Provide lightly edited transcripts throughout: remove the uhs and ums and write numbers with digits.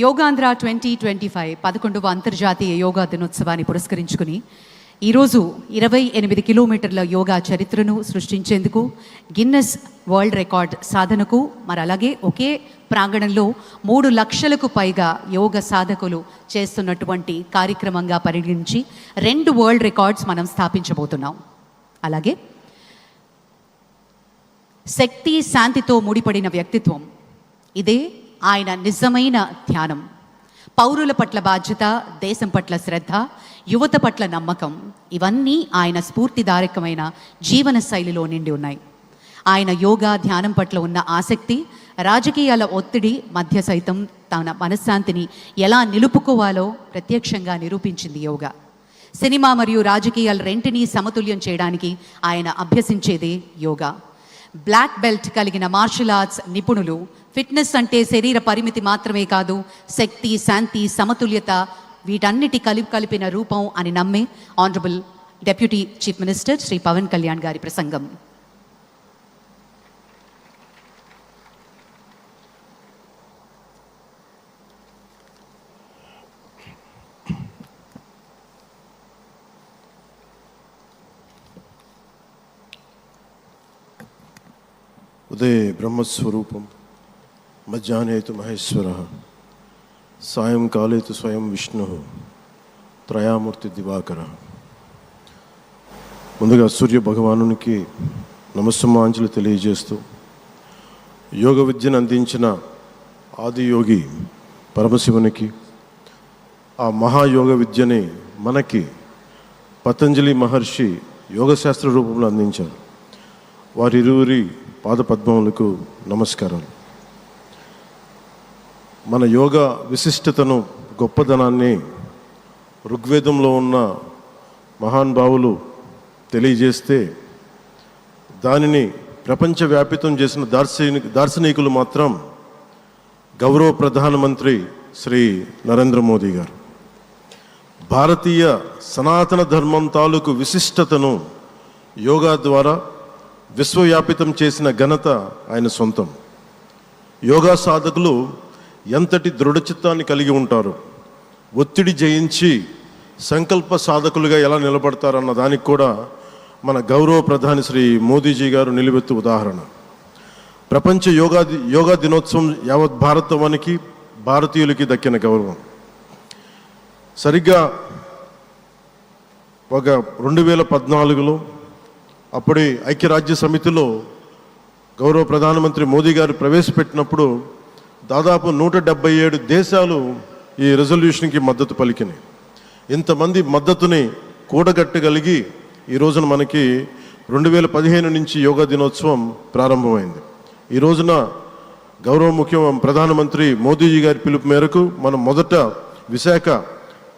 యోగాంధ్ర 2025 11వ అంతర్జాతీయ యోగా దినోత్సవాన్ని పురస్కరించుకుని ఈరోజు 28 కిలోమీటర్ల యోగా చరిత్రను సృష్టించేందుకు గిన్నెస్ వరల్డ్ రికార్డ్ సాధనకు అలాగే ఒకే ప్రాంగణంలో 3 లక్షలకు పైగా యోగ సాధకులు చేస్తున్నటువంటి కార్యక్రమంగా పరిగణించి 2 వరల్డ్ రికార్డ్స్ మనం స్థాపించబోతున్నాం. అలాగే శక్తి శాంతితో ముడిపడిన వ్యక్తిత్వం, ఇదే ఆయన నిజమైన ధ్యానం. పౌరుల పట్ల బాధ్యత, దేశం పట్ల శ్రద్ధ, యువత పట్ల నమ్మకం, ఇవన్నీ ఆయన స్ఫూర్తిదాయకమైన జీవన శైలిలో నిండి ఉన్నాయి. ఆయన యోగా ధ్యానం పట్ల ఉన్న ఆసక్తి రాజకీయాల ఒత్తిడి మధ్య సైతం తన మనశ్శాంతిని ఎలా నిలుపుకోవాలో ప్రత్యక్షంగా నిరూపించింది యోగా. సినిమా మరియు రాజకీయాల రెంటినీ సమతుల్యం చేయడానికి ఆయన అభ్యసించేదే యోగా. బ్లాక్ బెల్ట్ కలిగిన మార్షల్ ఆర్ట్స్ నిపుణులు ఫిట్నెస్ అంటే శరీర పరిమితి మాత్రమే కాదు, శక్తి, శాంతి, సమతుల్యత వీటన్నిటి కలిపిన రూపం అని నమ్మే honourable deputy chief minister Sri Pawan Kalyan గారి ప్రసంగం. ఉదయ బ్రహ్మస్వరూపం, మధ్యాహ్నే తు మహేశ్వర, సాయంకాలే తు స్వయం విష్ణు, త్రయామూర్తి దివాకర. ముందుగా సూర్య భగవానునికి నమస్సుమాంజలి తెలియజేస్తూ, యోగ విద్యను అందించిన ఆదియోగి పరమశివునికి, ఆ మహాయోగ విద్యని మనకి పతంజలి మహర్షి యోగశాస్త్ర రూపంలో అందించారు. వారిరువురి పాదపద్మములకు నమస్కారాలు. మన యోగ విశిష్టతను, గొప్పదనాన్ని ఋగ్వేదంలో ఉన్న మహానుభావులు తెలియజేస్తే దానిని ప్రపంచవ్యాపితం చేసిన దార్శనికులు మాత్రం గౌరవ ప్రధానమంత్రి శ్రీ నరేంద్ర మోదీ గారు. భారతీయ సనాతన ధర్మం తాలూకు విశిష్టతను యోగా ద్వారా విశ్వవ్యాపితం చేసిన ఘనత ఆయన సొంతం. యోగా సాధకులు ఎంతటి దృఢచిత్తాన్ని కలిగి ఉంటారు, ఒత్తిడి జయించి సంకల్ప సాధకులుగా ఎలా నిలబడతారన్న దానికి కూడా మన గౌరవ ప్రధాని శ్రీ మోదీజీ గారు నిలువెత్తు ఉదాహరణ. ప్రపంచ యోగా దినోత్సవం యావత్ భారతవానికి, భారతీయులకి దక్కిన గౌరవం. సరిగ్గా ఒక 2014లో అప్పుడే ఐక్యరాజ్య సమితిలో గౌరవ ప్రధానమంత్రి మోదీ గారు ప్రవేశపెట్టినప్పుడు దాదాపు 177 దేశాలు ఈ రెజల్యూషన్కి మద్దతు పలికినాయి. ఇంతమంది మద్దతుని కూడగట్టగలిగి ఈ రోజున మనకి 2015 నుంచి యోగా దినోత్సవం ప్రారంభమైంది. ఈ రోజున గౌరవ ప్రధానమంత్రి మోదీజీ గారి పిలుపు మేరకు మనం మొదట విశాఖ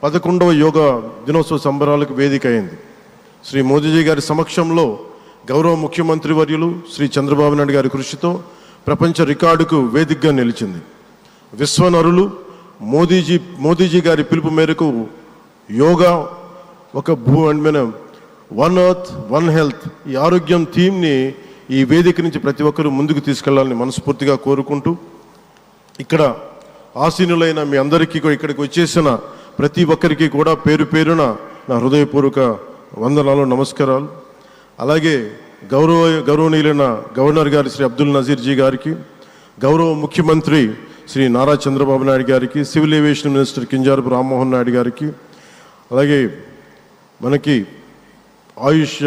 11వ యోగా దినోత్సవ సంబరాలకు వేదిక అయింది. శ్రీ మోదీజీ గారి సమక్షంలో గౌరవ ముఖ్యమంత్రి వర్యులు శ్రీ చంద్రబాబు నాయుడు గారి కృషితో ప్రపంచ రికార్డుకు వేదికగా నిలిచింది. విశ్వనరులు మోదీజీ గారి పిలుపు మేరకు యోగా ఒక వన్ ఎర్త్ వన్ హెల్త్, ఈ ఆరోగ్యం థీమ్ని ఈ వేదిక నుంచి ప్రతి ఒక్కరూ ముందుకు తీసుకెళ్లాలని మనస్ఫూర్తిగా కోరుకుంటూ, ఇక్కడ ఆసీనులైన మీ అందరికీ ఇక్కడికి వచ్చేసిన ప్రతి ఒక్కరికి కూడా పేరు పేరున నా హృదయపూర్వక వందనాలు, నమస్కారాలు. అలాగే గౌరవనీయులైన గవర్నర్ గారి శ్రీ అబ్దుల్ నజీర్ జీ గారికి, గౌరవ ముఖ్యమంత్రి శ్రీ నారా చంద్రబాబు నాయుడు గారికి, civil aviation minister Kinjarapu Rammohan Naidu గారికి, అలాగే మనకి AYUSH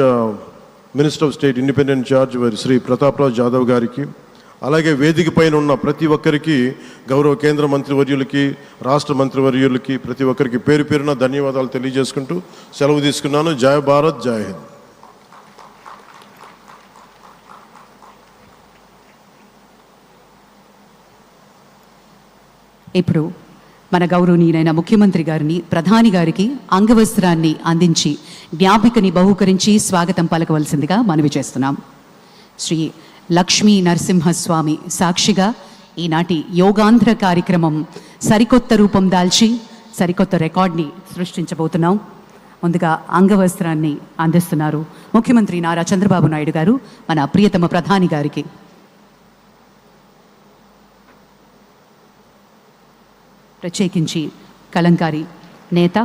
minister of state independent charge Shri Prataprao Jadhav గారికి, అలాగే వేదిక పైన ఉన్న ప్రతి ఒక్కరికి, గౌరవ కేంద్ర మంత్రివర్యులకి, రాష్ట్ర మంత్రివర్యులకి, ప్రతి ఒక్కరికి పేరు పేరున ధన్యవాదాలు తెలియజేసుకుంటూ సెలవు తీసుకున్నాను. జై భారత్, జై హింద్. ఇప్పుడు మన గౌరవనీయులైన ముఖ్యమంత్రి గారిని, ప్రధాని గారికి అంగవస్త్రాన్ని అందించి జ్ఞాపికని బహూకరించి స్వాగతం పలకవలసిందిగా మనవి చేస్తున్నాం. శ్రీ లక్ష్మీ నరసింహస్వామి సాక్షిగా ఈనాటి యోగాంధ్ర కార్యక్రమం సరికొత్త రూపం దాల్చి సరికొత్త రికార్డ్ని సృష్టించబోతున్నాం. ముందుగా అంగవస్త్రాన్ని అందిస్తున్నారు ముఖ్యమంత్రి నారా చంద్రబాబు నాయుడు గారు మన ప్రియతమ ప్రధాని గారికి. ప్రత్యేకించి కలంకారి నేత,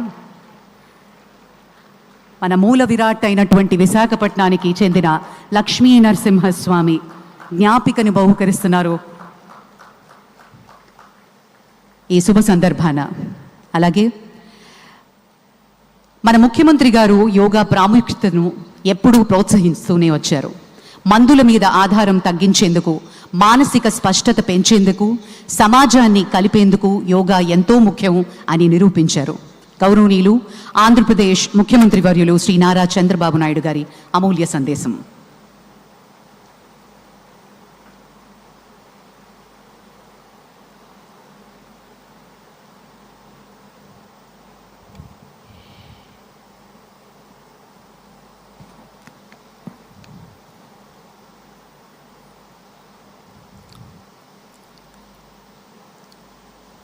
మన మూల విరాట్ అయినటువంటి విశాఖపట్నానికి చెందిన లక్ష్మీ నరసింహస్వామి జ్ఞాపికను బహుకరిస్తున్నారు ఈ శుభ సందర్భాన. అలాగే మన ముఖ్యమంత్రి గారు యోగా ప్రాముఖ్యతను ఎప్పుడూ ప్రోత్సహిస్తూనే వచ్చారు. మందుల మీద ఆధారం తగ్గించేందుకు, మానసిక స్పష్టత పెంచేందుకు, సమాజాన్ని కలిపేందుకు యోగా ఎంతో ముఖ్యం అని నిరూపించారు. గౌరవనీయులు ఆంధ్రప్రదేశ్ ముఖ్యమంత్రి వర్యులు శ్రీ నారా చంద్రబాబు నాయుడు గారి అమూల్య సందేశం.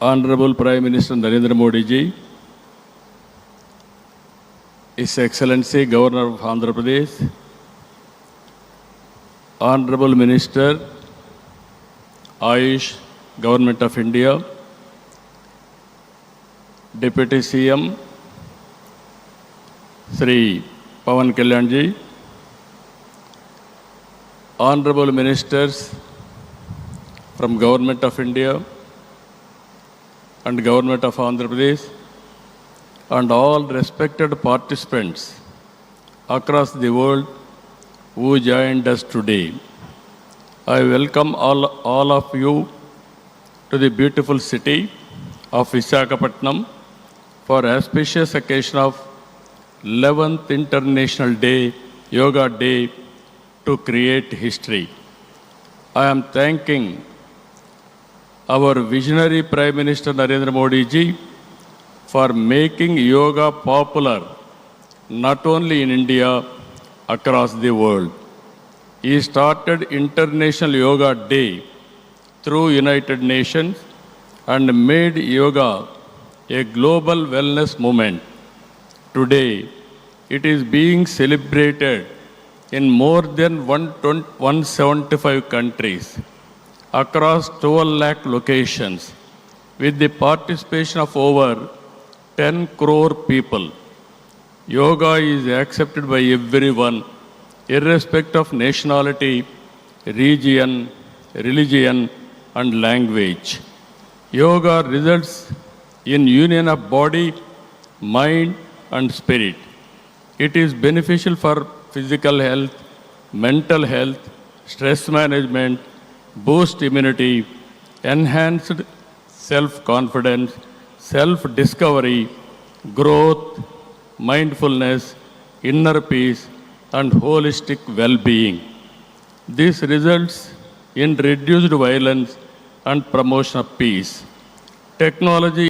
Honorable Prime Minister Narendra Modi ji, His Excellency Governor of Andhra Pradesh, Honorable Minister, Ayush, Government of India, Deputy CM, Sri Pawan Kalyan ji, Honorable Ministers from Government of India and Government of Andhra Pradesh, and all respected participants across the world who joined us today. I welcome all of you to the beautiful city of Visakhapatnam for auspicious occasion of 11th International Day, Yoga Day, to create history. I am thanking our visionary Prime Minister Narendra Modi ji for making yoga popular not only in India, across the world. He started International Yoga Day through United Nations and made yoga a global wellness movement. Today, it is being celebrated in more than 175 countries, across 12 lakh locations, with the participation of over 10 crore people. Yoga is accepted by everyone, irrespective of nationality, region, religion, and language. Yoga results in union of body, mind, and spirit. It is beneficial for physical health, mental health, stress management, boost immunity, enhanced self-confidence, self-discovery, growth, mindfulness, inner peace, and holistic well-being. This results in reduced violence and promotion of peace. Technology